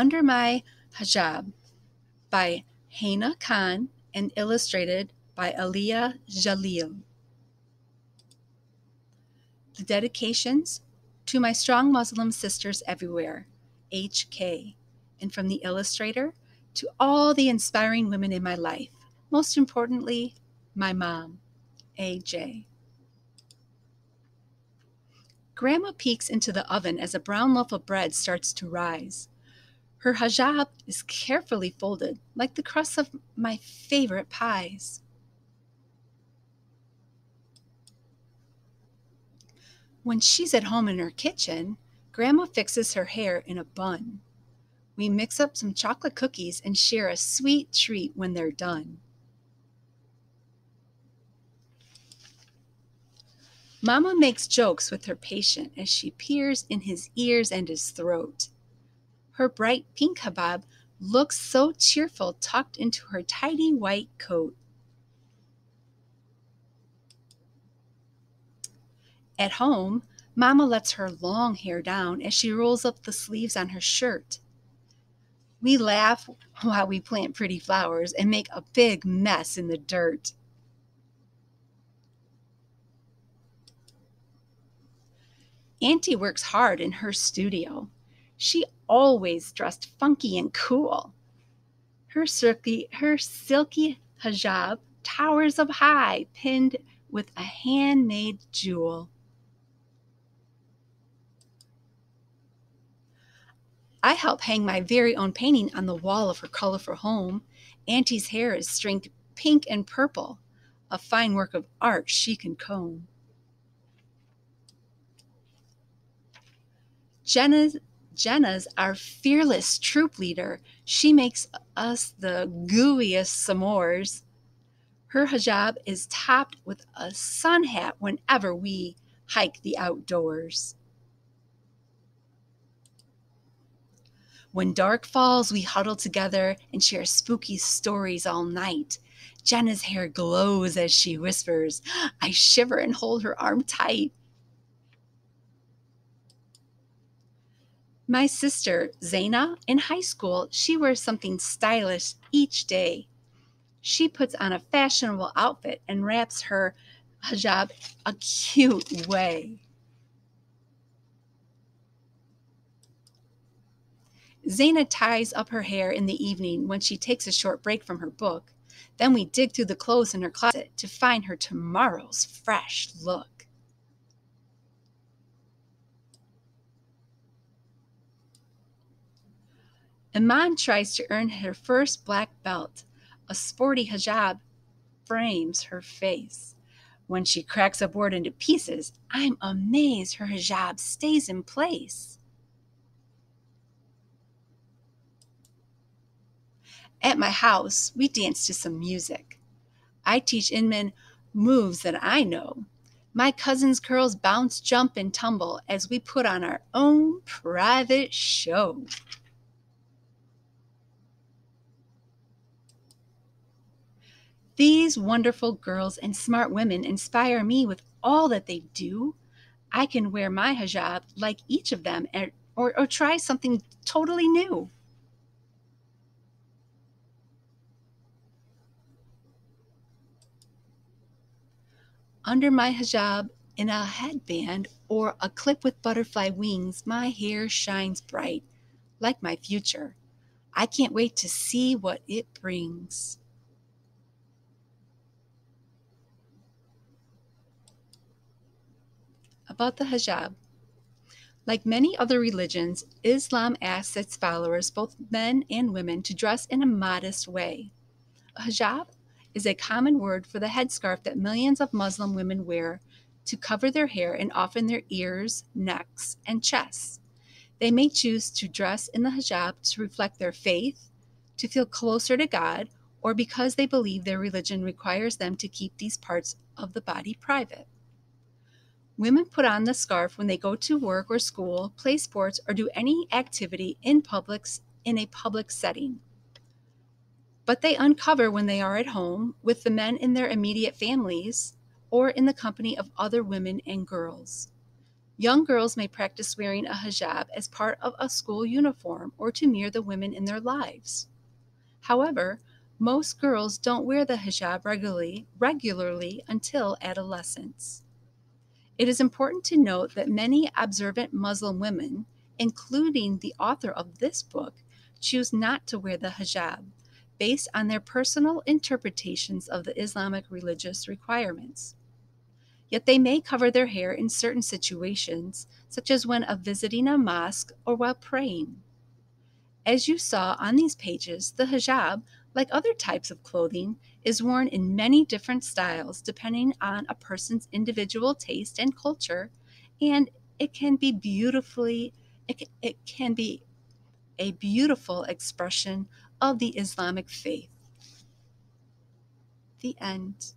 Under My Hijab by Haina Khan and illustrated by Aliyah Jalil. The dedications to my strong Muslim sisters everywhere, HK, and from the illustrator to all the inspiring women in my life, most importantly, my mom, AJ. Grandma peeks into the oven as a brown loaf of bread starts to rise. Her hijab is carefully folded, like the crusts of my favorite pies. When she's at home in her kitchen, Grandma fixes her hair in a bun. We mix up some chocolate cookies and share a sweet treat when they're done. Mama makes jokes with her patient as she peers in his ears and his throat. Her bright pink hijab looks so cheerful tucked into her tidy white coat. At home, Mama lets her long hair down as she rolls up the sleeves on her shirt. We laugh while we plant pretty flowers and make a big mess in the dirt. Auntie works hard in her studio. She always dressed funky and cool. Her silky hijab towers up high, pinned with a handmade jewel. I help hang my very own painting on the wall of her colorful home. Auntie's hair is stringed pink and purple, a fine work of art she can comb. Jenna's our fearless troop leader. She makes us the gooeyest s'mores. Her hijab is topped with a sun hat whenever we hike the outdoors. When dark falls, we huddle together and share spooky stories all night. Jenna's hair glows as she whispers. I shiver and hold her arm tight. My sister, Zaina, in high school, she wears something stylish each day. She puts on a fashionable outfit and wraps her hijab a cute way. Zaina ties up her hair in the evening when she takes a short break from her book. Then we dig through the clothes in her closet to find her tomorrow's fresh look. Iman tries to earn her first black belt. A sporty hijab frames her face. When she cracks a board into pieces, I'm amazed her hijab stays in place. At my house, we dance to some music. I teach Inman moves that I know. My cousin's curls bounce, jump, and tumble as we put on our own private show. These wonderful girls and smart women inspire me with all that they do. I can wear my hijab like each of them or try something totally new. Under my hijab, in a headband or a clip with butterfly wings, my hair shines bright, like my future. I can't wait to see what it brings. About the hijab. Like many other religions, Islam asks its followers, both men and women, to dress in a modest way. A hijab is a common word for the headscarf that millions of Muslim women wear to cover their hair and often their ears, necks, and chests. They may choose to dress in the hijab to reflect their faith, to feel closer to God, or because they believe their religion requires them to keep these parts of the body private. Women put on the scarf when they go to work or school, play sports, or do any activity in a public setting. But they uncover when they are at home with the men in their immediate families or in the company of other women and girls. Young girls may practice wearing a hijab as part of a school uniform or to mirror the women in their lives. However, most girls don't wear the hijab regularly until adolescence. It is important to note that many observant Muslim women, including the author of this book, choose not to wear the hijab based on their personal interpretations of the Islamic religious requirements. Yet they may cover their hair in certain situations, such as when visiting a mosque or while praying. As you saw on these pages, the hijab, like other types of clothing, is worn in many different styles depending on a person's individual taste and culture, and it can be it can be a beautiful expression of the Islamic faith. The end.